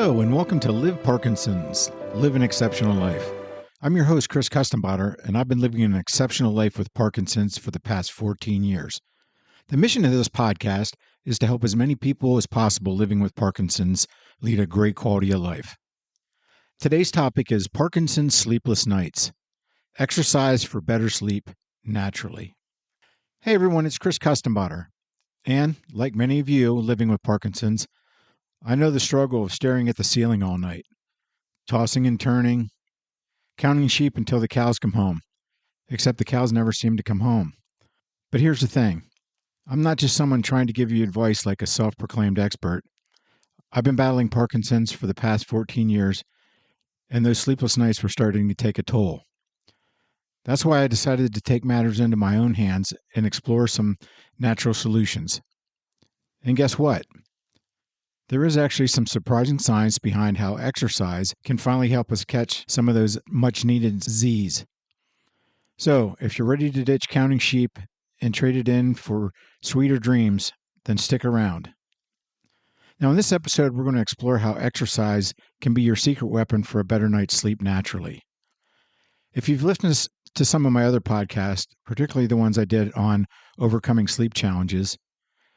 Hello, and welcome to Live Parkinson's, Live an Exceptional Life. I'm your host, Chris Kustanbauter, and I've been living an exceptional life with Parkinson's for the past 14 years. The mission of this podcast is to help as many people as possible living with Parkinson's lead a great quality of life. Today's topic is Parkinson's sleepless nights. Exercise for better sleep naturally. Hey everyone, it's Chris Kustanbauter. And, like many of you living with Parkinson's, I know the struggle of staring at the ceiling all night, tossing and turning, counting sheep until the cows come home, except the cows never seem to come home. But here's the thing. I'm not just someone trying to give you advice like a self-proclaimed expert. I've been battling Parkinson's for the past 14 years, and those sleepless nights were starting to take a toll. That's why I decided to take matters into my own hands and explore some natural solutions. And guess what? There is actually some surprising science behind how exercise can finally help us catch some of those much-needed Z's. So, if you're ready to ditch counting sheep and trade it in for sweeter dreams, then stick around. Now, in this episode, we're going to explore how exercise can be your secret weapon for a better night's sleep naturally. If you've listened to some of my other podcasts, particularly the ones I did on overcoming sleep challenges,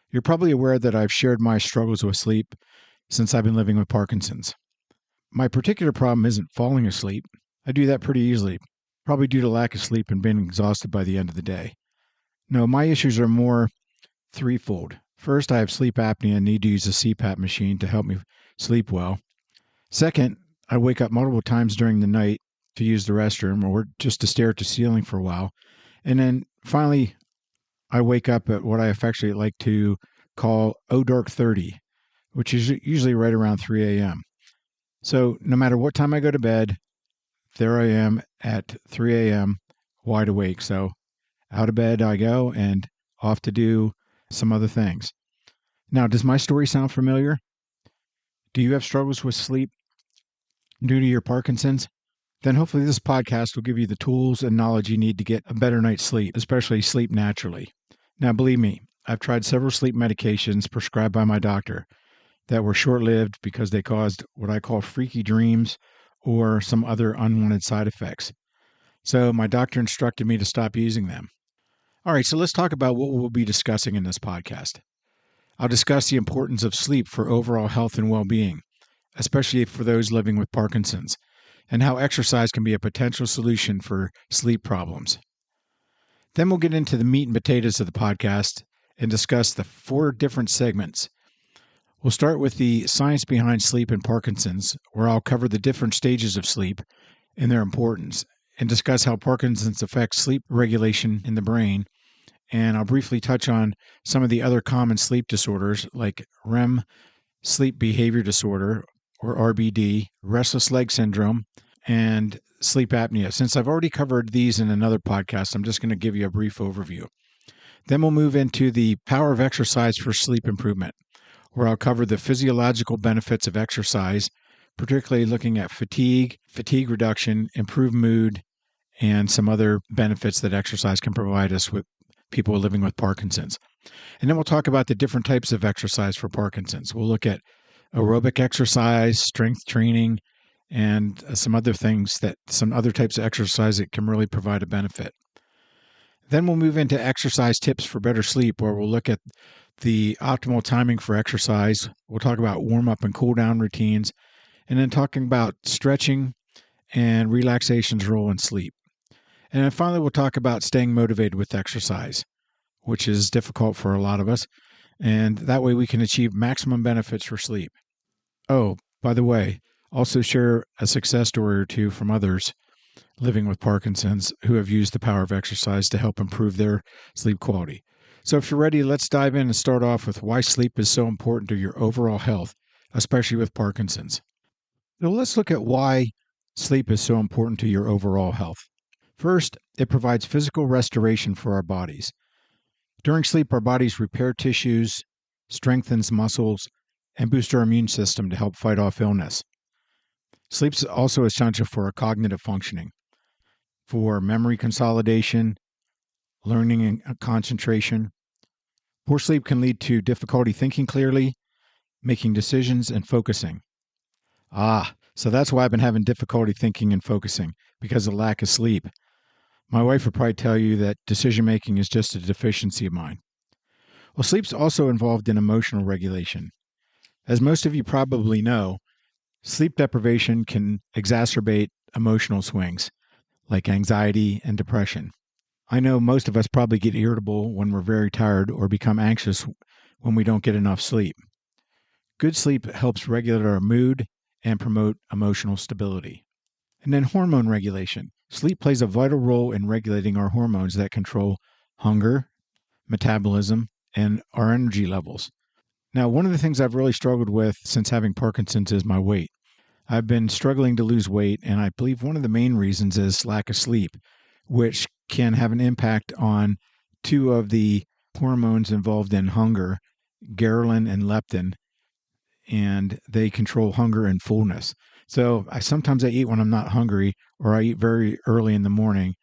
you're probably aware that I've shared my struggles with sleep since I've been living with Parkinson's. My particular problem isn't falling asleep. I do that pretty easily, probably due to lack of sleep and being exhausted by the end of the day. No, my issues are more threefold. First, I have sleep apnea and need to use a CPAP machine to help me sleep well. Second, I wake up multiple times during the night to use the restroom or just to stare at the ceiling for a while. And then finally, I wake up at what I affectionately like to call dark 30, which is usually right around 3 a.m. So no matter what time I go to bed, there I am at 3 a.m. wide awake. So out of bed I go and off to do some other things. Now, does my story sound familiar? Do you have struggles with sleep due to your Parkinson's? Then hopefully this podcast will give you the tools and knowledge you need to get a better night's sleep, especially sleep naturally. Now, believe me, I've tried several sleep medications prescribed by my doctor that were short-lived because they caused what I call freaky dreams or some other unwanted side effects. So my doctor instructed me to stop using them. All right, so let's talk about what we'll be discussing in this podcast. I'll discuss the importance of sleep for overall health and well-being, especially for those living with Parkinson's, and how exercise can be a potential solution for sleep problems. Then we'll get into the meat and potatoes of the podcast and discuss the 4 different segments. We'll start with the science behind sleep and Parkinson's, where I'll cover the different stages of sleep and their importance, and discuss how Parkinson's affects sleep regulation in the brain. And I'll briefly touch on some of the other common sleep disorders like REM, sleep behavior disorder, or RBD, restless leg syndrome, and sleep apnea. Since I've already covered these in another podcast, I'm just going to give you a brief overview. Then we'll move into the power of exercise for sleep improvement, where I'll cover the physiological benefits of exercise, particularly looking at fatigue reduction, improved mood, and some other benefits that exercise can provide us with people living with Parkinson's. And then we'll talk about the different types of exercise for Parkinson's. We'll look at aerobic exercise, strength training, and some other types of exercise that can really provide a benefit. Then we'll move into exercise tips for better sleep, where we'll look at the optimal timing for exercise. We'll talk about warm-up and cool-down routines, and then talking about stretching and relaxation's role in sleep. And then finally, we'll talk about staying motivated with exercise, which is difficult for a lot of us, and that way we can achieve maximum benefits for sleep. Oh, by the way, also share a success story or two from others living with Parkinson's who have used the power of exercise to help improve their sleep quality. So if you're ready, let's dive in and start off with why sleep is so important to your overall health, especially with Parkinson's. So let's look at why sleep is so important to your overall health. First, it provides physical restoration for our bodies. During sleep, our bodies repair tissues, strengthens muscles, and boost our immune system to help fight off illness. Sleep is also essential for our cognitive functioning, for memory consolidation, learning and concentration. Poor sleep can lead to difficulty thinking clearly, making decisions, and focusing. So that's why I've been having difficulty thinking and focusing because of lack of sleep. My wife would probably tell you that decision making is just a deficiency of mine. Well, sleep's also involved in emotional regulation. As most of you probably know, sleep deprivation can exacerbate emotional swings like anxiety and depression. I know most of us probably get irritable when we're very tired or become anxious when we don't get enough sleep. Good sleep helps regulate our mood and promote emotional stability. And then hormone regulation. Sleep plays a vital role in regulating our hormones that control hunger, metabolism, and our energy levels. Now, one of the things I've really struggled with since having Parkinson's is my weight. I've been struggling to lose weight, and I believe one of the main reasons is lack of sleep, which can have an impact on two of the hormones involved in hunger, ghrelin and leptin, and they control hunger and fullness. So sometimes I eat when I'm not hungry, or I eat very early in the morning,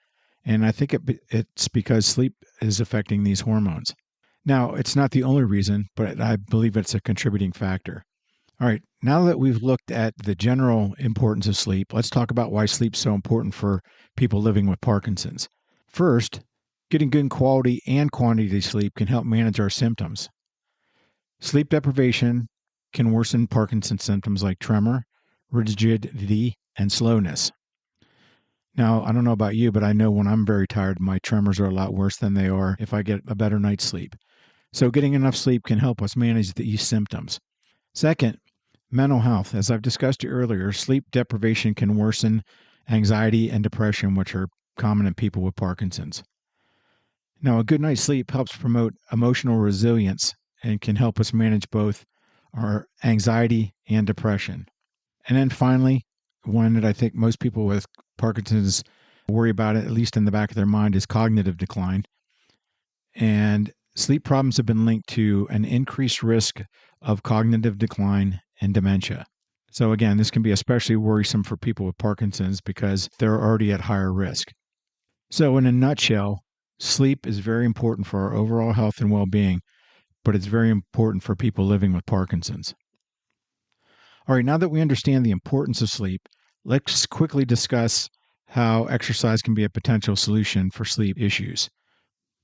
and I think it's because sleep is affecting these hormones. Now, it's not the only reason, but I believe it's a contributing factor. All right, now that we've looked at the general importance of sleep, let's talk about why sleep's so important for people living with Parkinson's. First, getting good quality and quantity sleep can help manage our symptoms. Sleep deprivation can worsen Parkinson's symptoms like tremor, rigidity, and slowness. Now, I don't know about you, but I know when I'm very tired, my tremors are a lot worse than they are if I get a better night's sleep. So getting enough sleep can help us manage these symptoms. Second, mental health. As I've discussed earlier, sleep deprivation can worsen anxiety and depression, which are common in people with Parkinson's. Now, a good night's sleep helps promote emotional resilience and can help us manage both our anxiety and depression. And then finally, one that I think most people with Parkinson's worry about, it, at least in the back of their mind, is cognitive decline. And sleep problems have been linked to an increased risk of cognitive decline and dementia. So again, this can be especially worrisome for people with Parkinson's because they're already at higher risk. So in a nutshell, sleep is very important for our overall health and well-being, but it's very important for people living with Parkinson's. All right, now that we understand the importance of sleep, let's quickly discuss how exercise can be a potential solution for sleep issues.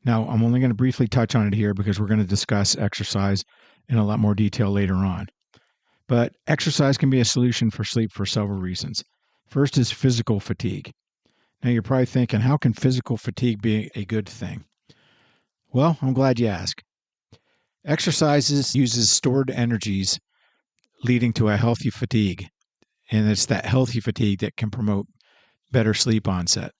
Now, I'm only going to briefly touch on it here because we're going to discuss exercise in a lot more detail later on. But exercise can be a solution for sleep for several reasons. First is physical fatigue. Now, you're probably thinking, how can physical fatigue be a good thing? Well, I'm glad you asked. Exercises uses stored energies leading to a healthy fatigue. And it's that healthy fatigue that can promote better sleep onset.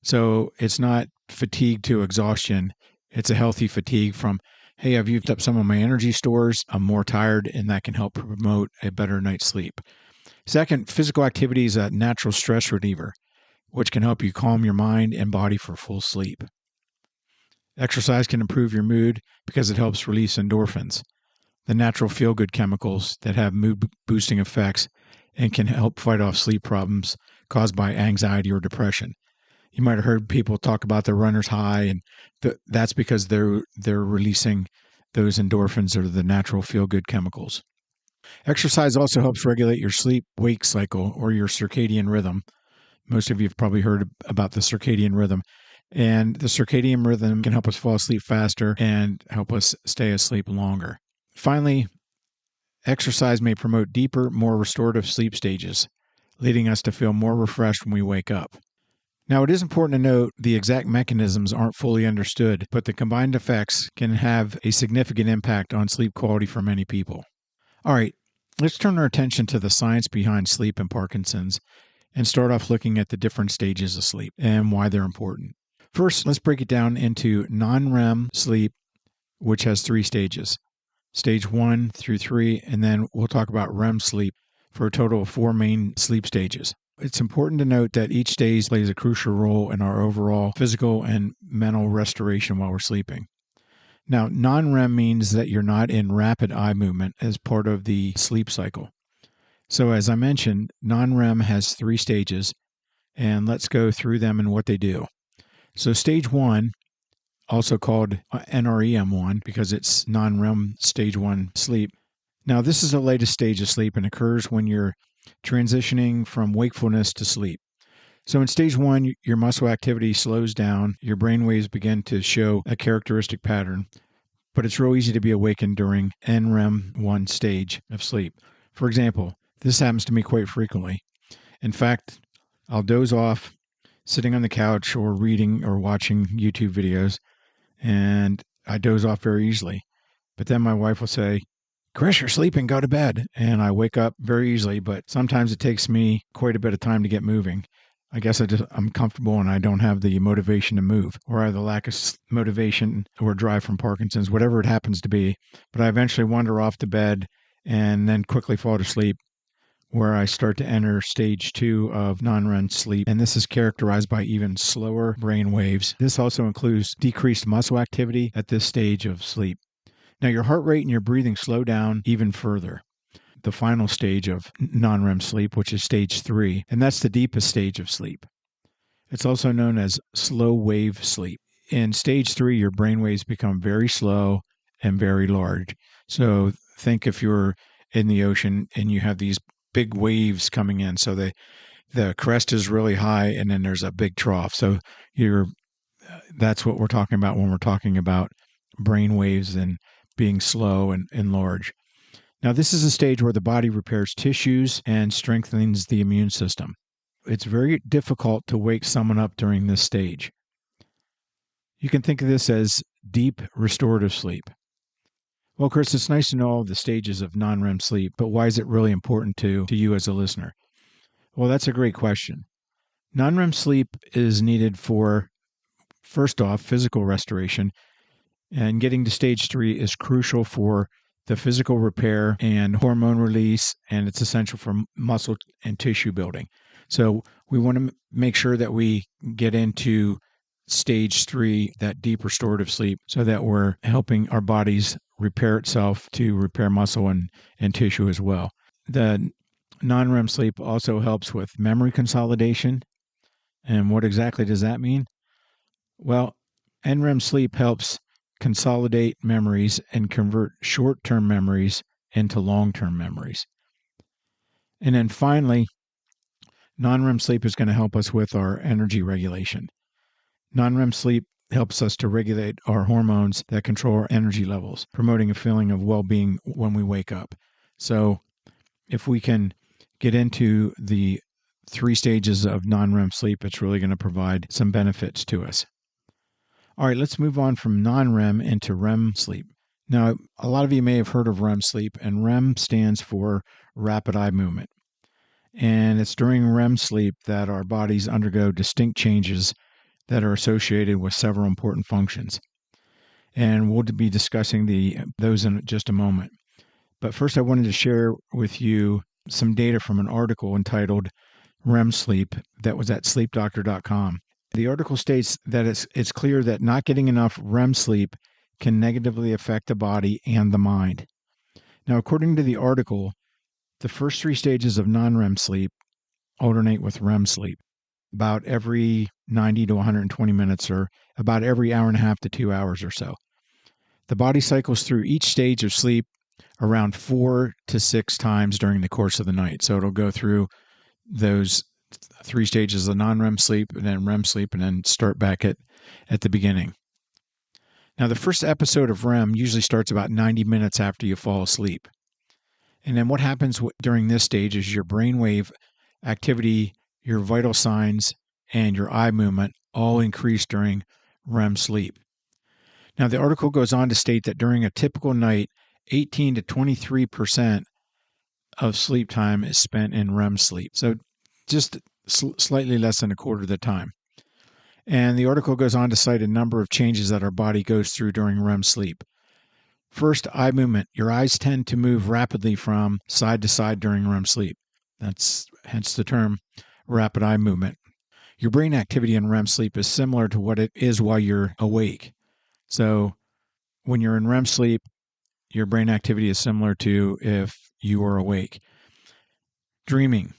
So it's not fatigue to exhaustion. It's a healthy fatigue from, hey, I've used up some of my energy stores. I'm more tired, and that can help promote a better night's sleep. Second, physical activity is a natural stress reliever, which can help you calm your mind and body for full sleep. Exercise can improve your mood because it helps release endorphins, the natural feel-good chemicals that have mood-boosting effects and can help fight off sleep problems caused by anxiety or depression. You might have heard people talk about the runner's high, and that's because they're releasing those endorphins or the natural feel-good chemicals. Exercise also helps regulate your sleep-wake cycle or your circadian rhythm. Most of you have probably heard about the circadian rhythm. And the circadian rhythm can help us fall asleep faster and help us stay asleep longer. Finally, exercise may promote deeper, more restorative sleep stages, leading us to feel more refreshed when we wake up. Now, it is important to note the exact mechanisms aren't fully understood, but the combined effects can have a significant impact on sleep quality for many people. All right, let's turn our attention to the science behind sleep and Parkinson's and start off looking at the different stages of sleep and why they're important. First, let's break it down into non-REM sleep, which has 3 stages. Stage 1 through 3, and then we'll talk about REM sleep for a total of 4 main sleep stages. It's important to note that each stage plays a crucial role in our overall physical and mental restoration while we're sleeping. Now, non-REM means that you're not in rapid eye movement as part of the sleep cycle. So as I mentioned, non-REM has 3 stages, and let's go through them and what they do. So stage 1, also called NREM1 because it's non-REM stage 1 sleep. Now, this is the latest stage of sleep and occurs when you're transitioning from wakefulness to sleep. So in stage 1, your muscle activity slows down, your brain waves begin to show a characteristic pattern, but it's real easy to be awakened during NREM1 stage of sleep. For example, this happens to me quite frequently. In fact, I'll doze off sitting on the couch or reading or watching YouTube videos, and I doze off very easily. But then my wife will say, "Chris, you're sleeping, go to bed." And I wake up very easily, but sometimes it takes me quite a bit of time to get moving. I guess I'm comfortable and I don't have the motivation to move, or I have the lack of motivation or drive from Parkinson's, whatever it happens to be. But I eventually wander off to bed and then quickly fall to sleep, where I start to enter stage 2 of non-REM sleep. And this is characterized by even slower brain waves. This also includes decreased muscle activity at this stage of sleep. Now, your heart rate and your breathing slow down even further. The final stage of non-REM sleep, which is stage 3, and that's the deepest stage of sleep. It's also known as slow wave sleep. In stage 3, your brain waves become very slow and very large. So think if you're in the ocean and you have these big waves coming in. So the crest is really high and then there's a big trough. So that's what we're talking about when we're talking about brain waves and being slow and large. Now, this is a stage where the body repairs tissues and strengthens the immune system. It's very difficult to wake someone up during this stage. You can think of this as deep restorative sleep. Well, Chris, it's nice to know all the stages of non-REM sleep, but why is it really important to you as a listener? Well, that's a great question. Non-REM sleep is needed for, first off, physical restoration, and getting to stage 3 is crucial for the physical repair and hormone release, and it's essential for muscle and tissue building. So we want to make sure that we get into stage 3, that deep restorative sleep, so that we're helping our bodies repair itself to repair muscle and tissue as well. The non-REM sleep also helps with memory consolidation. And what exactly does that mean? Well, NREM sleep helps consolidate memories and convert short-term memories into long-term memories. And then finally, non-REM sleep is going to help us with our energy regulation. Non-REM sleep helps us to regulate our hormones that control our energy levels, promoting a feeling of well-being when we wake up. So if we can get into the 3 stages of non-REM sleep, it's really going to provide some benefits to us. All right, let's move on from non-REM into REM sleep. Now, a lot of you may have heard of REM sleep, and REM stands for rapid eye movement. And it's during REM sleep that our bodies undergo distinct changes that are associated with several important functions. And we'll be discussing those in just a moment. But first, I wanted to share with you some data from an article entitled REM Sleep that was at sleepdoctor.com. The article states that it's clear that not getting enough REM sleep can negatively affect the body and the mind. Now, according to the article, the first 3 stages of non-REM sleep alternate with REM sleep about every 90 to 120 minutes, or about every hour and a half to 2 hours or so. The body cycles through each stage of sleep around 4 to 6 times during the course of the night. So it'll go through those 3 stages of non-REM sleep and then REM sleep and then start back at the beginning. Now, the first episode of REM usually starts about 90 minutes after you fall asleep. And then what happens during this stage is your brainwave activity, your vital signs, and your eye movement all increase during REM sleep. Now, the article goes on to state that during a typical night, 18 to 23% of sleep time is spent in REM sleep. So just slightly less than a quarter of the time. And the article goes on to cite a number of changes that our body goes through during REM sleep. First, eye movement. Your eyes tend to move rapidly from side to side during REM sleep. That's hence the term rapid eye movement. Your brain activity in REM sleep is similar to what it is while you're awake. So when you're in REM sleep, your brain activity is similar to if you are awake. Dreaming.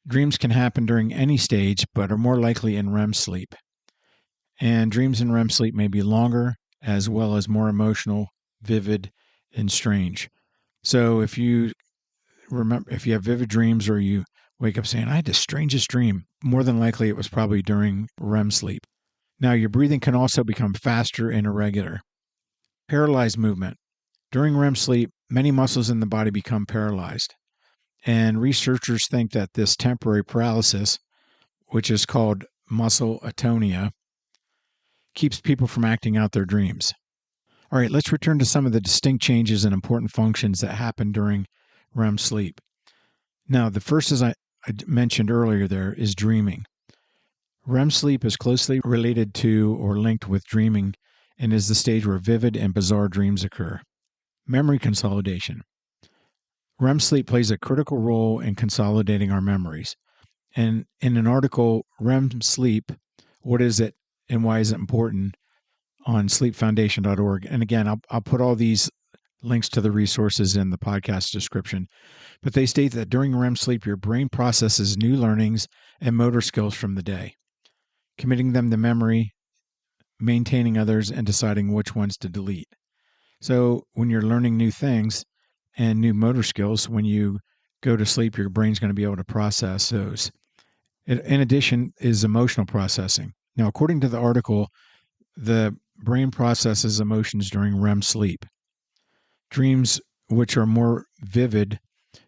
Dreams can happen during any stage, but are more likely in REM sleep. And dreams in REM sleep may be longer, as well as more emotional, vivid, and strange. So if you remember, if you have vivid dreams or you wake up saying, I had the strangest dream, more than likely it was probably during REM sleep. Now, your breathing can also become faster and irregular. Paralyzed movement. During REM sleep, many muscles in the body become paralyzed. And researchers think that this temporary paralysis, which is called muscle atonia, keeps people from acting out their dreams. All right, let's return to some of the distinct changes and important functions that happen during REM sleep. Now, the first, as I mentioned earlier there, is dreaming. REM sleep is closely related to or linked with dreaming and is the stage where vivid and bizarre dreams occur. Memory consolidation. REM sleep plays a critical role in consolidating our memories. And in an article, REM sleep, what is it and why is it important, on sleepfoundation.org. And again, I'll put all these links to the resources in the podcast description. But they state that during REM sleep, your brain processes new learnings and motor skills from the day, committing them to memory, maintaining others, and deciding which ones to delete. So when you're learning new things and new motor skills, when you go to sleep, your brain's going to be able to process those. In addition is emotional processing. Now, according to the article, the brain processes emotions during REM sleep. Dreams, which are more vivid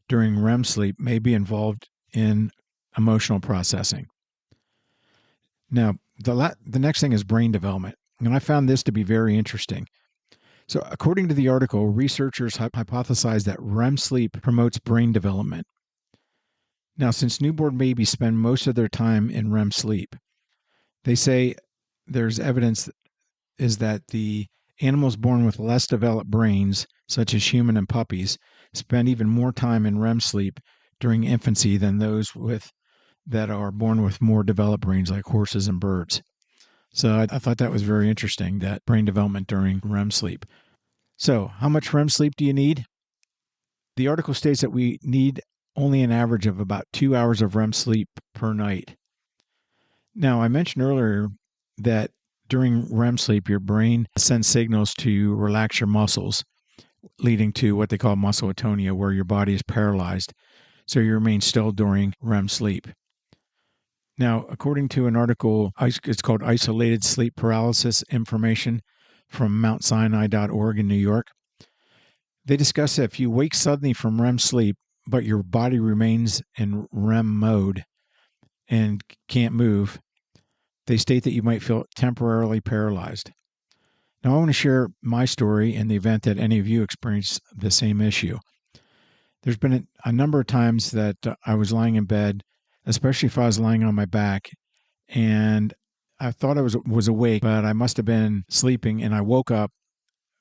during REM sleep, may be involved in emotional processing. Now, the next thing is brain development, and I found this to be very interesting. So, according to the article, researchers hypothesize that REM sleep promotes brain development. Now, since newborn babies spend most of their time in REM sleep, they say there's evidence is that the animals born with less developed brains, such as human and puppies, spend even more time in REM sleep during infancy than those that are born with more developed brains, like horses and birds. So I thought that was very interesting, that brain development during REM sleep. So how much REM sleep do you need? The article states that we need only an average of about 2 hours of REM sleep per night. Now, I mentioned earlier that during REM sleep, your brain sends signals to relax your muscles, leading to what they call muscle atonia, where your body is paralyzed, so you remain still during REM sleep. Now, according to an article, it's called Isolated Sleep Paralysis Information from MountSinai.org in New York. They discuss that if you wake suddenly from REM sleep, but your body remains in REM mode and can't move, they state that you might feel temporarily paralyzed. Now, I want to share my story in the event that any of you experience the same issue. There's been a number of times that I was lying in bed, especially if I was lying on my back, and I thought I was awake, but I must have been sleeping, and I woke up.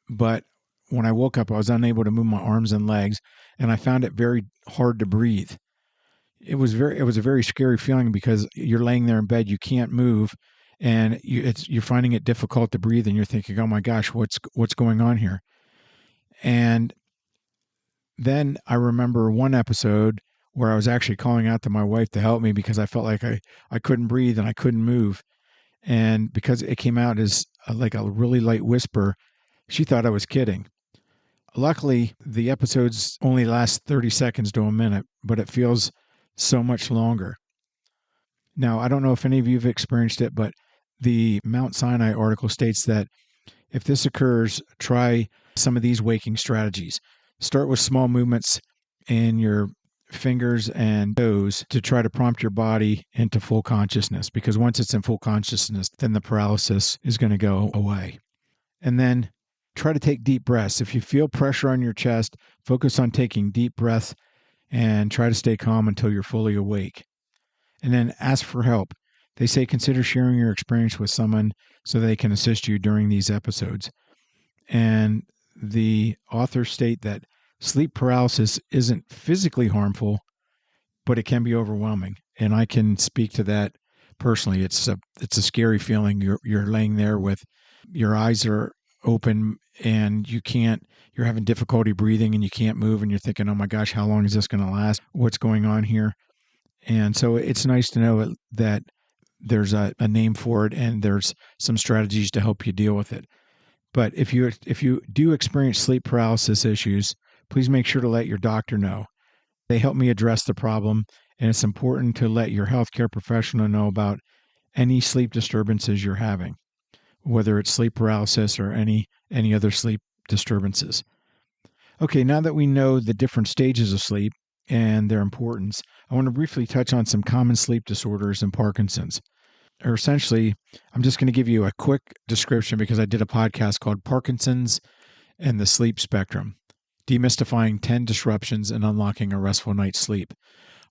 But when I woke up, I was unable to move my arms and legs, and I found it very hard to breathe. It was a very scary feeling because you're laying there in bed, you can't move, and you're finding it difficult to breathe, and you're thinking, "Oh my gosh, what's going on here?" And then I remember one episode where I was actually calling out to my wife to help me because I felt like I couldn't breathe and I couldn't move, and because it came out as like a really light whisper, she thought I was kidding. Luckily, the episodes only last 30 seconds to a minute, but it feels so much longer. Now, I don't know if any of you have experienced it, but the Mount Sinai article states that if this occurs, try some of these waking strategies. Start with small movements in your fingers and toes to try to prompt your body into full consciousness, because once it's in full consciousness, then the paralysis is going to go away. And then try to take deep breaths. If you feel pressure on your chest, focus on taking deep breaths and try to stay calm until you're fully awake. And then ask for help. They say consider sharing your experience with someone so they can assist you during these episodes. And the authors state that sleep paralysis isn't physically harmful, but it can be overwhelming. And I can speak to that personally. It's a scary feeling. You're laying there with your eyes are open and you're having difficulty breathing and you can't move, and you're thinking, oh my gosh, how long is this going to last? What's going on here? And so it's nice to know that there's a name for it and there's some strategies to help you deal with it. But if you do experience sleep paralysis issues, please make sure to let your doctor know. They help me address the problem, and it's important to let your healthcare professional know about any sleep disturbances you're having, whether it's sleep paralysis or any other sleep disturbances. Okay, now that we know the different stages of sleep and their importance, I want to briefly touch on some common sleep disorders and Parkinson's. Or essentially, I'm just going to give you a quick description because I did a podcast called Parkinson's and the Sleep Spectrum, Demystifying 10 Disruptions and Unlocking a Restful Night's Sleep,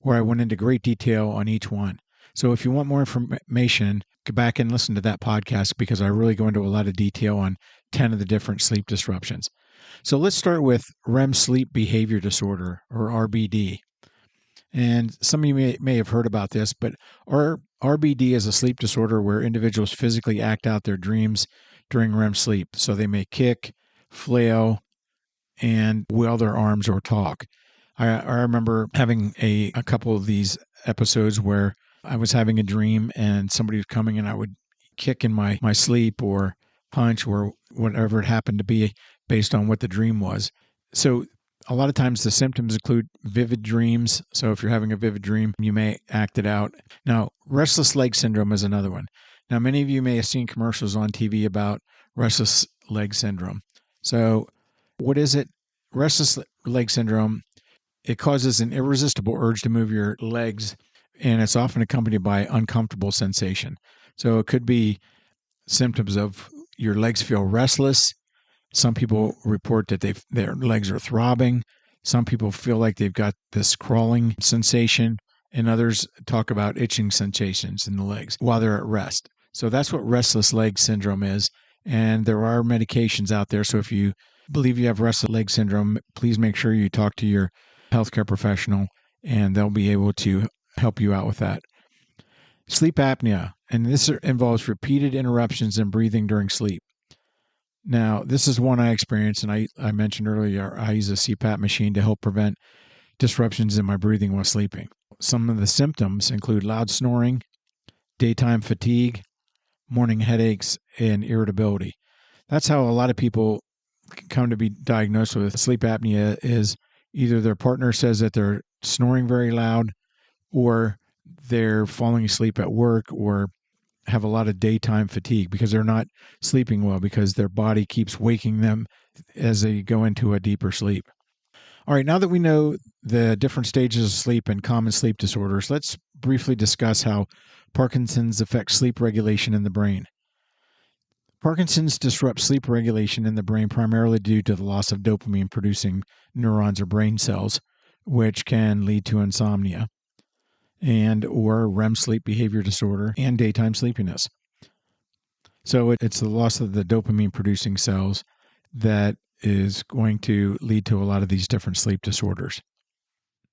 where I went into great detail on each one. So if you want more information, go back and listen to that podcast because I really go into a lot of detail on 10 of the different sleep disruptions. So let's start with REM sleep behavior disorder, or RBD. And some of you may have heard about this, but RBD is a sleep disorder where individuals physically act out their dreams during REM sleep. So they may kick, flail, and wheel their arms or talk. I remember having a couple of these episodes where I was having a dream and somebody was coming and I would kick in my sleep or punch or whatever it happened to be based on what the dream was. So a lot of times the symptoms include vivid dreams. So if you're having a vivid dream, you may act it out. Now, restless leg syndrome is another one. Now, many of you may have seen commercials on TV about restless leg syndrome. So what is it? Restless leg syndrome, it causes an irresistible urge to move your legs, and it's often accompanied by uncomfortable sensation. So it could be symptoms of your legs feel restless. Some people report that their legs are throbbing. Some people feel like they've got this crawling sensation, and others talk about itching sensations in the legs while they're at rest. So that's what restless leg syndrome is, and there are medications out there. So if you believe you have restless leg syndrome, please make sure you talk to your healthcare professional, and they'll be able to help you out with that. Sleep apnea, and this involves repeated interruptions in breathing during sleep. Now, this is one I experienced, and I mentioned earlier, I use a CPAP machine to help prevent disruptions in my breathing while sleeping. Some of the symptoms include loud snoring, daytime fatigue, morning headaches, and irritability. That's how a lot of people come to be diagnosed with sleep apnea, is either their partner says that they're snoring very loud, or they're falling asleep at work, or have a lot of daytime fatigue because they're not sleeping well because their body keeps waking them as they go into a deeper sleep. All right, now that we know the different stages of sleep and common sleep disorders, let's briefly discuss how Parkinson's affects sleep regulation in the brain. Parkinson's disrupts sleep regulation in the brain primarily due to the loss of dopamine-producing neurons or brain cells, which can lead to insomnia and or REM sleep behavior disorder and daytime sleepiness. So it's the loss of the dopamine-producing cells that is going to lead to a lot of these different sleep disorders.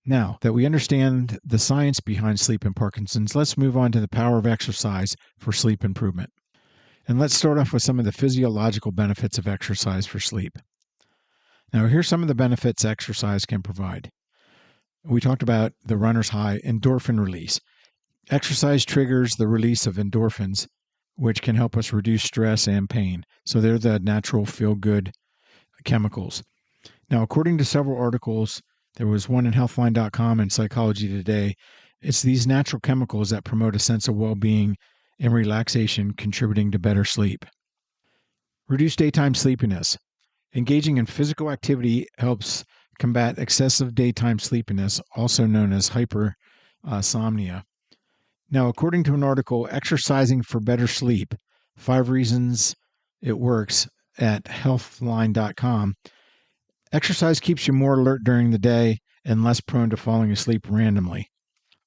Now that we understand the science behind sleep and Parkinson's, let's move on to the power of exercise for sleep improvement. And let's start off with some of the physiological benefits of exercise for sleep. Now, here's some of the benefits exercise can provide. We talked about the runner's high, endorphin release. Exercise triggers the release of endorphins, which can help us reduce stress and pain. So they're the natural feel-good chemicals. Now, according to several articles, there was one in healthline.com and Psychology Today, it's these natural chemicals that promote a sense of well-being and relaxation, contributing to better sleep. Reduce daytime sleepiness. Engaging in physical activity helps combat excessive daytime sleepiness, also known as hypersomnia. Now, according to an article, Exercising for Better Sleep, 5 Reasons It Works at healthline.com, exercise keeps you more alert during the day and less prone to falling asleep randomly,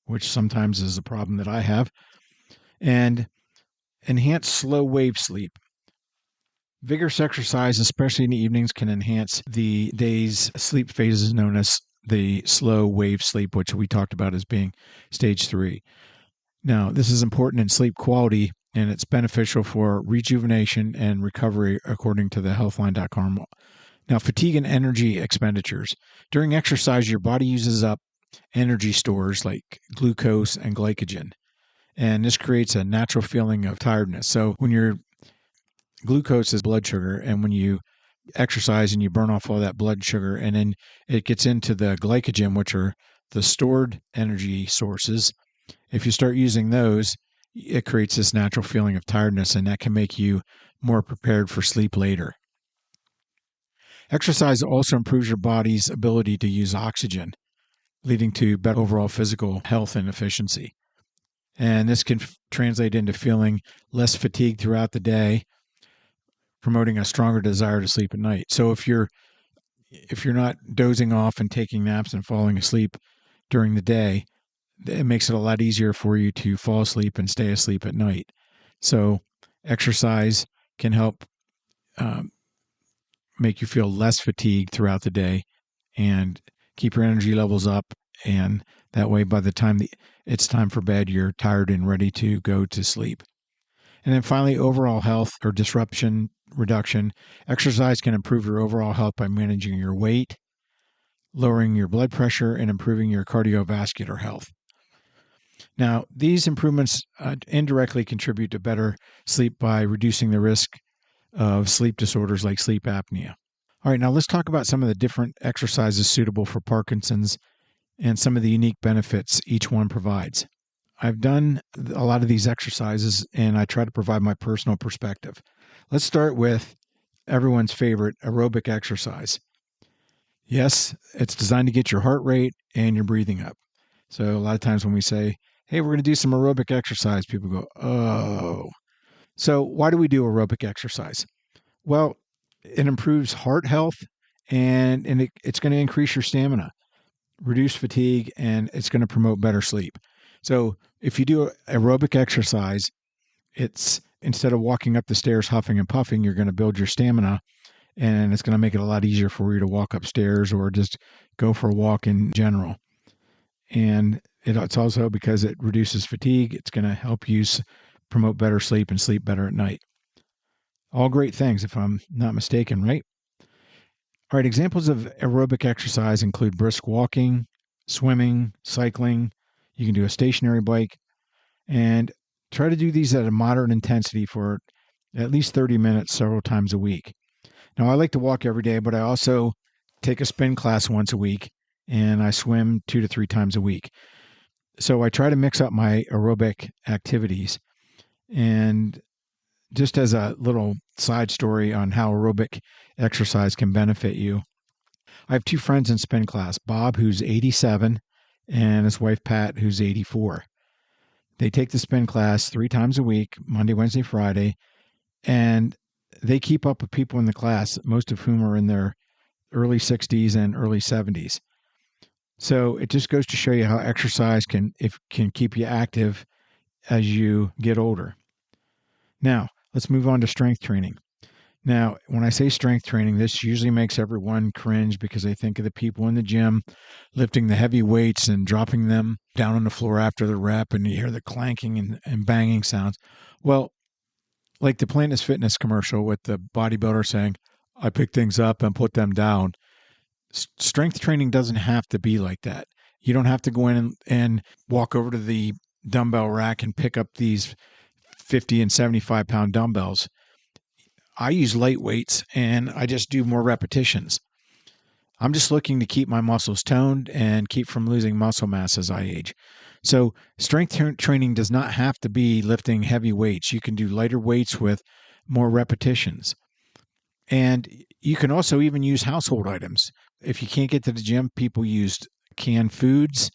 which sometimes is a problem that I have. And enhance slow wave sleep. Vigorous exercise, especially in the evenings, can enhance the day's sleep phases known as the slow wave sleep, which we talked about as being stage 3. Now, this is important in sleep quality, and it's beneficial for rejuvenation and recovery, according to the healthline.com. Now, fatigue and energy expenditures. During exercise, your body uses up energy stores like glucose and glycogen, and this creates a natural feeling of tiredness. So when your glucose is blood sugar, and when you exercise and you burn off all that blood sugar, and then it gets into the glycogen, which are the stored energy sources, if you start using those, it creates this natural feeling of tiredness, and that can make you more prepared for sleep later. Exercise also improves your body's ability to use oxygen, leading to better overall physical health and efficiency. And this can translate into feeling less fatigued throughout the day, promoting a stronger desire to sleep at night. So if you're not dozing off and taking naps and falling asleep during the day, it makes it a lot easier for you to fall asleep and stay asleep at night. So exercise can help make you feel less fatigued throughout the day and keep your energy levels up. And that way, by the time it's time for bed, you're tired and ready to go to sleep. And then finally, overall health or disruption reduction. Exercise can improve your overall health by managing your weight, lowering your blood pressure, and improving your cardiovascular health. Now, these improvements indirectly contribute to better sleep by reducing the risk of sleep disorders like sleep apnea. All right, now let's talk about some of the different exercises suitable for Parkinson's and some of the unique benefits each one provides. I've done a lot of these exercises, and I try to provide my personal perspective. Let's start with everyone's favorite aerobic exercise. Yes, it's designed to get your heart rate and your breathing up. So a lot of times when we say, hey, we're going to do some aerobic exercise, people go, oh. So why do we do aerobic exercise? Well, it improves heart health, and it's going to increase your stamina, reduce fatigue, and it's going to promote better sleep. So if you do aerobic exercise, it's instead of walking up the stairs huffing and puffing, you're going to build your stamina, and it's going to make it a lot easier for you to walk upstairs or just go for a walk in general. And it's also because it reduces fatigue. It's going to help you promote better sleep and sleep better at night. All great things, if I'm not mistaken, right? All right, examples of aerobic exercise include brisk walking, swimming, cycling. You can do a stationary bike, and try to do these at a moderate intensity for at least 30 minutes several times a week. Now, I like to walk every day, but I also take a spin class once a week, and I swim 2 to 3 times a week. So I try to mix up my aerobic activities. And just as a little side story on how aerobic exercise can benefit you, I have 2 friends in spin class, Bob, who's 87, and his wife, Pat, who's 84. They take the spin class 3 times a week, Monday, Wednesday, Friday, and they keep up with people in the class, most of whom are in their early 60s and early 70s. So it just goes to show you how exercise can keep you active as you get older. Now, let's move on to strength training. Now, when I say strength training, this usually makes everyone cringe because they think of the people in the gym lifting the heavy weights and dropping them down on the floor after the rep, and you hear the clanking and banging sounds. Well, like the Planet Fitness commercial with the bodybuilder saying, I pick things up and put them down. Strength training doesn't have to be like that. You don't have to go in and walk over to the dumbbell rack and pick up these 50 and 75-pound dumbbells. I use light weights, and I just do more repetitions. I'm just looking to keep my muscles toned and keep from losing muscle mass as I age. So strength training does not have to be lifting heavy weights. You can do lighter weights with more repetitions. And you can also even use household items. If you can't get to the gym, people use canned foods.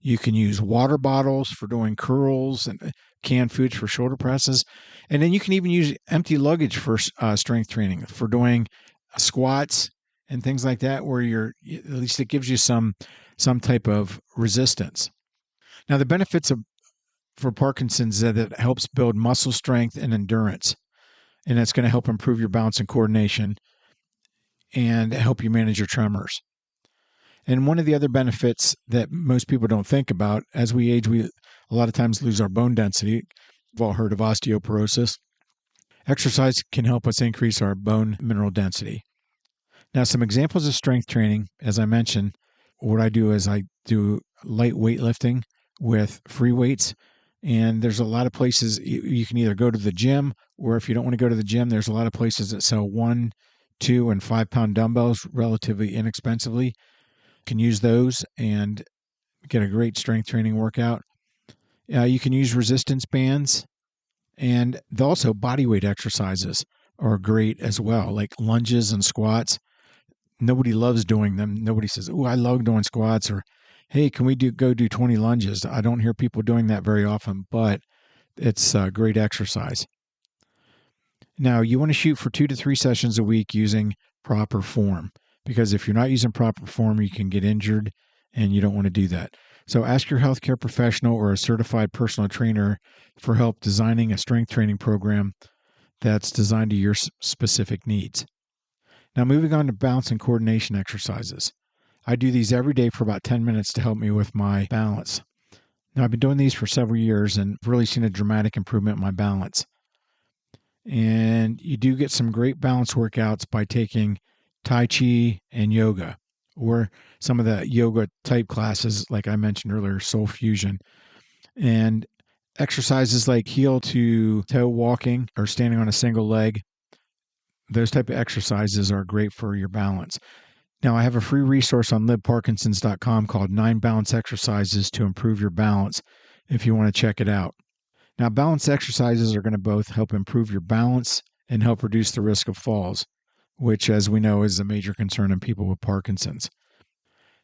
You can use water bottles for doing curls and canned foods for shoulder presses. And then you can even use empty luggage for strength training, for doing squats and things like that, where at least it gives you some type of resistance. Now, the benefits for Parkinson's is that it helps build muscle strength and endurance, and it's going to help improve your balance and coordination and help you manage your tremors. And one of the other benefits that most people don't think about, as we age, we a lot of times lose our bone density. We've all heard of osteoporosis. Exercise can help us increase our bone mineral density. Now, some examples of strength training, as I mentioned, what I do is I do light weightlifting with free weights. And there's a lot of places you can either go to the gym, or if you don't want to go to the gym, there's a lot of places that sell 1, 2, and 5-pound dumbbells relatively inexpensively. You can use those, and get a great strength training workout. You can use resistance bands, and also body weight exercises are great as well, like lunges and squats. Nobody loves doing them. Nobody says, "Oh, I love doing squats," or "Hey, can we go do 20 lunges?" I don't hear people doing that very often, but it's a great exercise. Now, you want to shoot for 2 to 3 sessions a week using proper form, because if you're not using proper form, you can get injured, and you don't want to do that. So ask your healthcare professional or a certified personal trainer for help designing a strength training program that's designed to your specific needs. Now, moving on to balance and coordination exercises. I do these every day for about 10 minutes to help me with my balance. Now, I've been doing these for several years and really seen a dramatic improvement in my balance. And you do get some great balance workouts by taking Tai Chi and yoga, or some of the yoga type classes, like I mentioned earlier, Soul Fusion. And exercises like heel to toe walking or standing on a single leg, those type of exercises are great for your balance. Now, I have a free resource on liveparkinsons.com called 9 Balance Exercises to Improve Your Balance if you want to check it out. Now, balance exercises are going to both help improve your balance and help reduce the risk of falls, which, as we know, is a major concern in people with Parkinson's.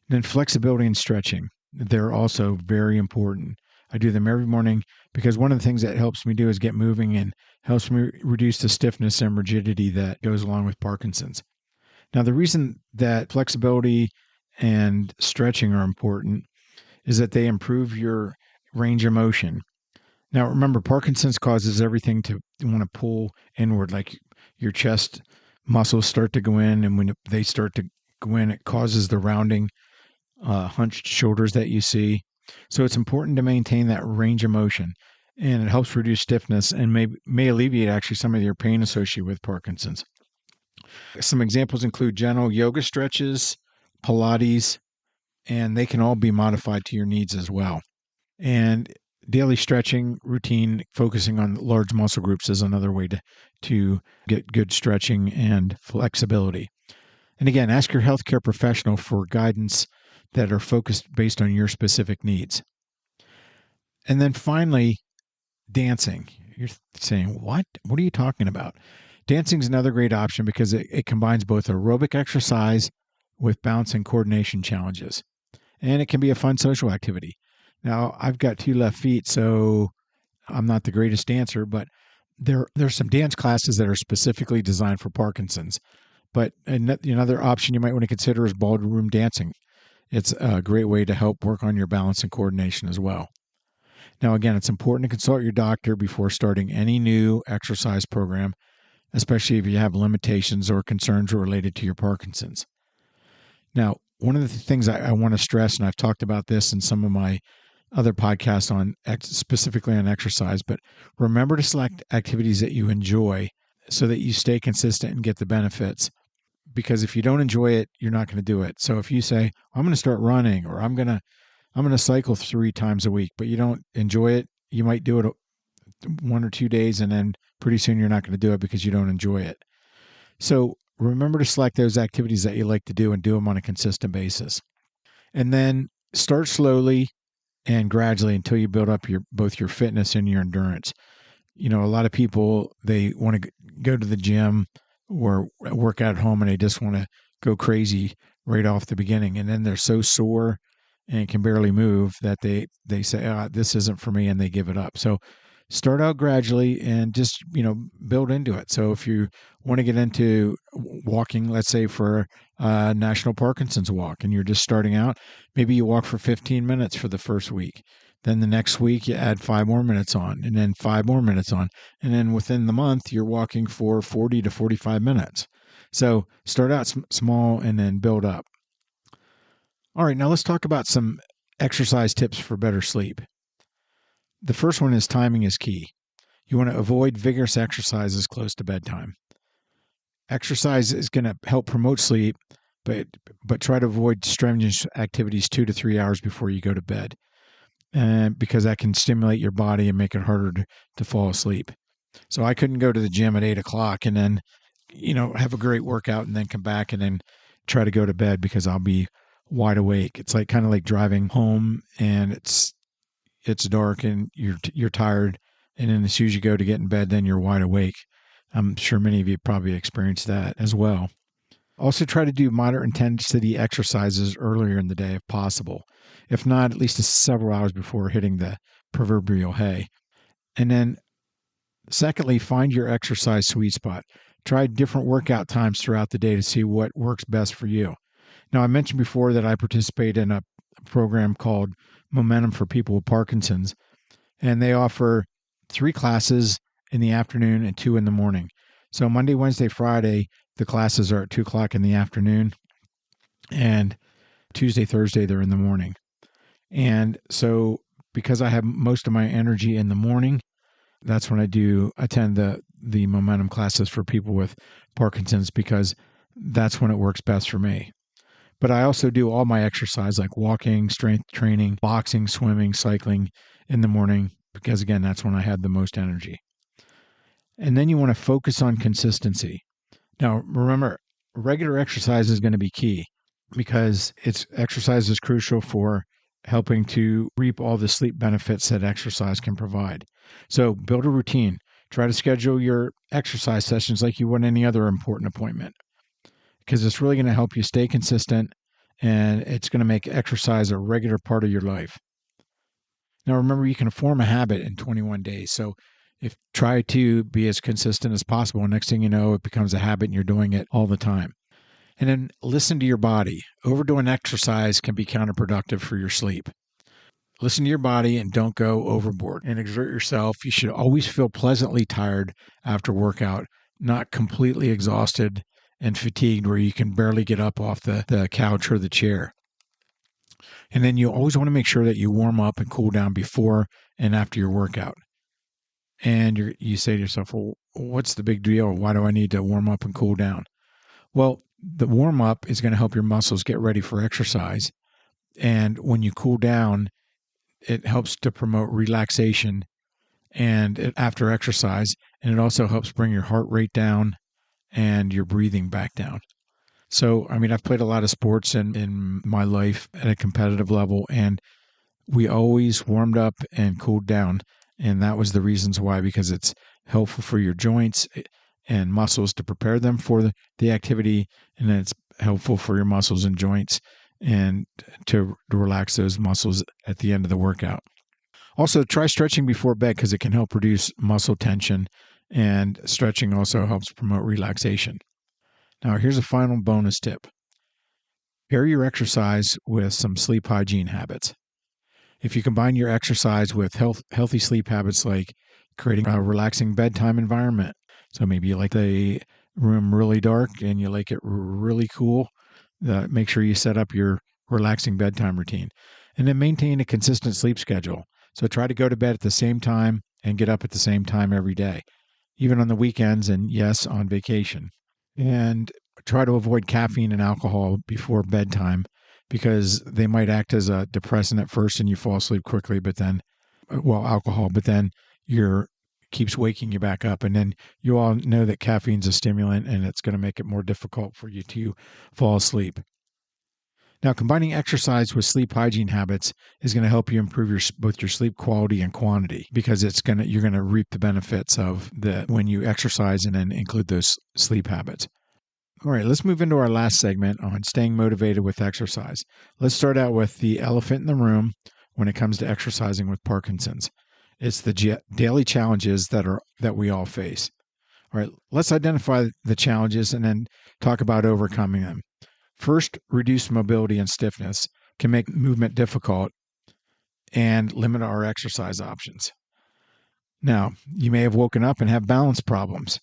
And then flexibility and stretching, they're also very important. I do them every morning because one of the things that helps me do is get moving and helps me reduce the stiffness and rigidity that goes along with Parkinson's. Now, the reason that flexibility and stretching are important is that they improve your range of motion. Now, remember, Parkinson's causes everything to want to pull inward, like your chest muscles start to go in, and when they start to go in, it causes the rounding, hunched shoulders that you see. So it's important to maintain that range of motion, and it helps reduce stiffness and may alleviate actually some of your pain associated with Parkinson's. Some examples include gentle yoga stretches, Pilates, and they can all be modified to your needs as well. And daily stretching routine focusing on large muscle groups is another way to get good stretching and flexibility. And again, ask your healthcare professional for guidance that are focused based on your specific needs. And then finally, dancing. You're saying, what? What are you talking about? Dancing is another great option because it combines both aerobic exercise with balance and coordination challenges. And it can be a fun social activity. Now, I've got 2 left feet, so I'm not the greatest dancer, but there's some dance classes that are specifically designed for Parkinson's. But another option you might want to consider is ballroom dancing. It's a great way to help work on your balance and coordination as well. Now, again, it's important to consult your doctor before starting any new exercise program, especially if you have limitations or concerns related to your Parkinson's. Now, one of the things I want to stress, and I've talked about this in some of my other podcasts on specifically on exercise, but remember to select activities that you enjoy so that you stay consistent and get the benefits. Because if you don't enjoy it, you're not going to do it. So if you say, I'm going to start running, or I'm going to cycle 3 times a week, but you don't enjoy it, you might do it 1 or 2 days, and then pretty soon you're not going to do it because you don't enjoy it. So remember to select those activities that you like to do and do them on a consistent basis. And then start slowly and gradually until you build up both your fitness and your endurance. A lot of people, they want to go to the gym or work out at home, and they just want to go crazy right off the beginning. And then they're so sore and can barely move that they say, this isn't for me, and they give it up. So start out gradually and just, build into it. So if you want to get into walking, let's say for a National Parkinson's Walk, and you're just starting out, maybe you walk for 15 minutes for the first week. Then the next week you add 5 more minutes on, and then 5 more minutes on. And then within the month, you're walking for 40 to 45 minutes. So start out small and then build up. All right, now let's talk about some exercise tips for better sleep. The first one is timing is key. You want to avoid vigorous exercises close to bedtime. Exercise is going to help promote sleep, but try to avoid strenuous activities 2 to 3 hours before you go to bed, because that can stimulate your body and make it harder to fall asleep. So I couldn't go to the gym at 8 o'clock and then, have a great workout and then come back and then try to go to bed because I'll be wide awake. It's like kind of like driving home and it's dark and you're tired, and then as soon as you go to get in bed, then you're wide awake. I'm sure many of you probably experienced that as well. Also, try to do moderate intensity exercises earlier in the day if possible. If not, at least several hours before hitting the proverbial hay. And then, secondly, find your exercise sweet spot. Try different workout times throughout the day to see what works best for you. Now, I mentioned before that I participate in a program called Momentum for People with Parkinson's, and they offer 3 classes in the afternoon and 2 in the morning. So Monday, Wednesday, Friday, the classes are at 2 o'clock in the afternoon, and Tuesday, Thursday, they're in the morning. And so because I have most of my energy in the morning, that's when I do attend the momentum classes for people with Parkinson's, because that's when it works best for me. But I also do all my exercise like walking, strength training, boxing, swimming, cycling in the morning, because again, that's when I have the most energy. And then you want to focus on consistency. Now, remember, regular exercise is going to be key, because exercise is crucial for helping to reap all the sleep benefits that exercise can provide. So build a routine. Try to schedule your exercise sessions like you would any other important appointment, because it's really going to help you stay consistent, and it's going to make exercise a regular part of your life. Now, remember, you can form a habit in 21 days. So if try to be as consistent as possible. And next thing you know, it becomes a habit and you're doing it all the time. And then listen to your body. Overdoing exercise can be counterproductive for your sleep. Listen to your body and don't go overboard and exert yourself. You should always feel pleasantly tired after workout, not completely exhausted and fatigued where you can barely get up off the couch or the chair. And then you always want to make sure that you warm up and cool down before and after your workout. And you say to yourself, well, what's the big deal? Why do I need to warm up and cool down? Well, the warm up is going to help your muscles get ready for exercise. And when you cool down, it helps to promote relaxation after exercise. And it also helps bring your heart rate down and your breathing back down. So, I mean, I've played a lot of sports in my life at a competitive level, and we always warmed up and cooled down. And that was the reasons why, because it's helpful for your joints and muscles to prepare them for the activity. And then it's helpful for your muscles and joints and to relax those muscles at the end of the workout. Also, try stretching before bed, because it can help reduce muscle tension, and stretching also helps promote relaxation. Now, here's a final bonus tip. Pair your exercise with some sleep hygiene habits. If you combine your exercise with healthy sleep habits, like creating a relaxing bedtime environment, so maybe you like the room really dark and you like it really cool, make sure you set up your relaxing bedtime routine. And then maintain a consistent sleep schedule. So try to go to bed at the same time and get up at the same time every day, even on the weekends and, yes, on vacation. And try to avoid caffeine and alcohol before bedtime, because they might act as a depressant at first and you fall asleep quickly, but then, alcohol, but then keeps waking you back up. And then you all know that caffeine's a stimulant, and it's going to make it more difficult for you to fall asleep. Now, combining exercise with sleep hygiene habits is going to help you improve both your sleep quality and quantity, because you're going to reap the benefits of when you exercise and then include those sleep habits. All right, let's move into our last segment on staying motivated with exercise. Let's start out with the elephant in the room when it comes to exercising with Parkinson's. It's the daily challenges that we all face. All right, let's identify the challenges and then talk about overcoming them. First, reduced mobility and stiffness can make movement difficult and limit our exercise options. Now, you may have woken up and have balance problems.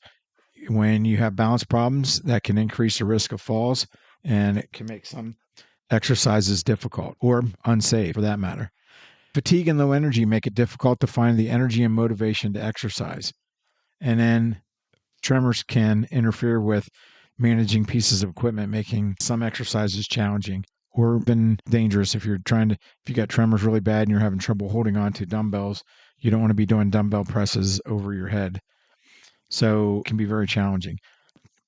When you have balance problems, that can increase the risk of falls, and it can make some exercises difficult or unsafe for that matter. Fatigue and low energy make it difficult to find the energy and motivation to exercise. And then tremors can interfere with managing pieces of equipment, making some exercises challenging or even dangerous. If you got tremors really bad and you're having trouble holding on to dumbbells, you don't want to be doing dumbbell presses over your head. So it can be very challenging.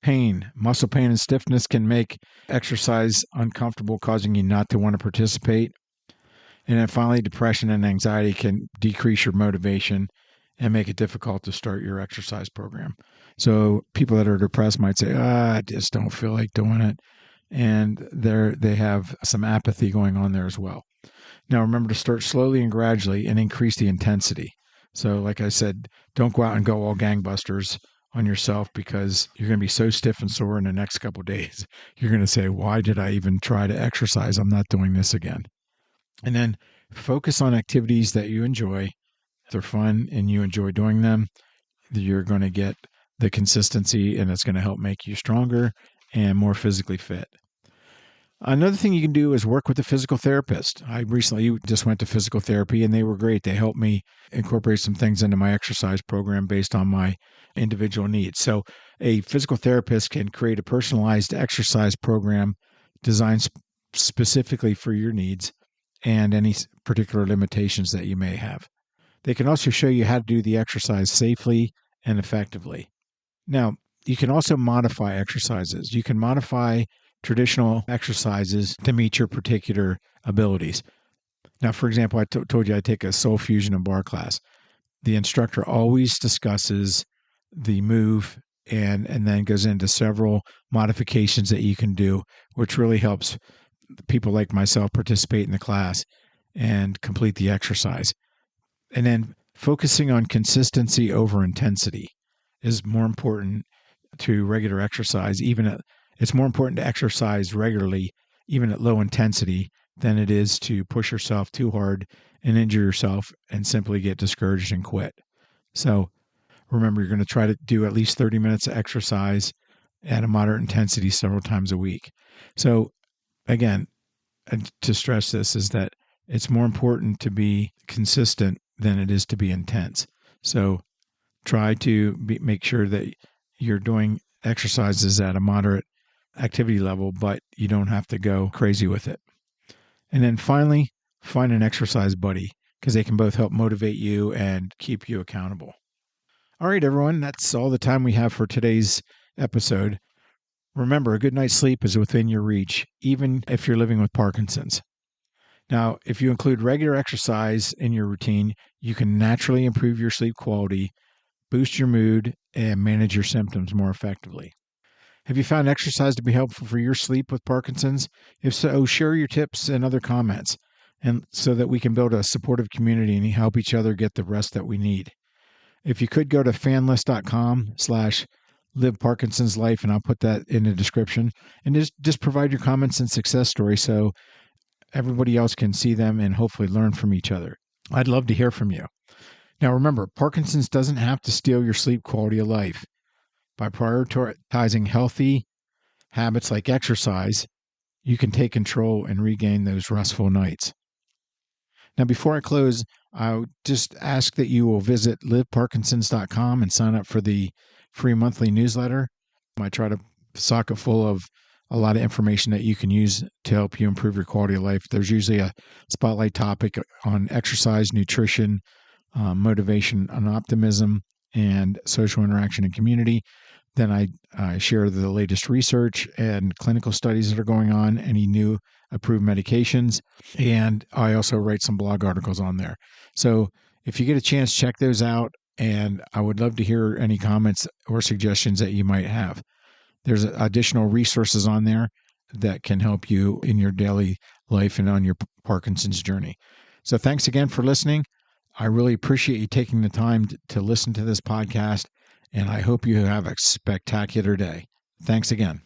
pain. Muscle pain and stiffness can make exercise uncomfortable, causing you not to want to participate. And then finally, depression and anxiety can decrease your motivation and make it difficult to start your exercise program. So people that are depressed might say, I just don't feel like doing it. And they have some apathy going on there as well. Now, remember to start slowly and gradually and increase the intensity. So like I said, don't go out and go all gangbusters on yourself, because you're going to be so stiff and sore in the next couple of days. You're going to say, why did I even try to exercise? I'm not doing this again. And then focus on activities that you enjoy. If they're fun and you enjoy doing them, you're going to get the consistency, and it's going to help make you stronger and more physically fit. Another thing you can do is work with a physical therapist. I recently just went to physical therapy, and they were great. They helped me incorporate some things into my exercise program based on my individual needs. So a physical therapist can create a personalized exercise program designed specifically for your needs and any particular limitations that you may have. They can also show you how to do the exercise safely and effectively. Now, you can also modify exercises. You can modify traditional exercises to meet your particular abilities. Now, for example, I told you I take a soul fusion and bar class. The instructor always discusses the move and then goes into several modifications that you can do, which really helps people like myself participate in the class and complete the exercise. And then focusing on consistency over intensity is more important to regular exercise. It's more important to exercise regularly, even at low intensity, than it is to push yourself too hard and injure yourself and simply get discouraged and quit. So remember, you're going to try to do at least 30 minutes of exercise at a moderate intensity several times a week. So again, and to stress this, is that it's more important to be consistent than it is to be intense. So try to make sure that you're doing exercises at a moderate activity level, but you don't have to go crazy with it. And then finally, find an exercise buddy, because they can both help motivate you and keep you accountable. All right, everyone, that's all the time we have for today's episode. Remember, a good night's sleep is within your reach, even if you're living with Parkinson's. Now, if you include regular exercise in your routine, you can naturally improve your sleep quality, boost your mood, and manage your symptoms more effectively. Have you found exercise to be helpful for your sleep with Parkinson's? If so, share your tips and other comments, and so that we can build a supportive community and help each other get the rest that we need. If you could go to fanlist.com/live Parkinson's life, and I'll put that in the description, and just provide your comments and success stories so everybody else can see them and hopefully learn from each other. I'd love to hear from you. Now remember, Parkinson's doesn't have to steal your sleep quality of life. By prioritizing healthy habits like exercise, you can take control and regain those restful nights. Now, before I close, I would just ask that you will visit liveparkinsons.com and sign up for the free monthly newsletter. I try to sock it full of a lot of information that you can use to help you improve your quality of life. There's usually a spotlight topic on exercise, nutrition, motivation and optimism, and social interaction and community. Then I share the latest research and clinical studies that are going on, any new approved medications, and I also write some blog articles on there. So if you get a chance, check those out, and I would love to hear any comments or suggestions that you might have. There's additional resources on there that can help you in your daily life and on your Parkinson's journey. So thanks again for listening. I really appreciate you taking the time to listen to this podcast, and I hope you have a spectacular day. Thanks again.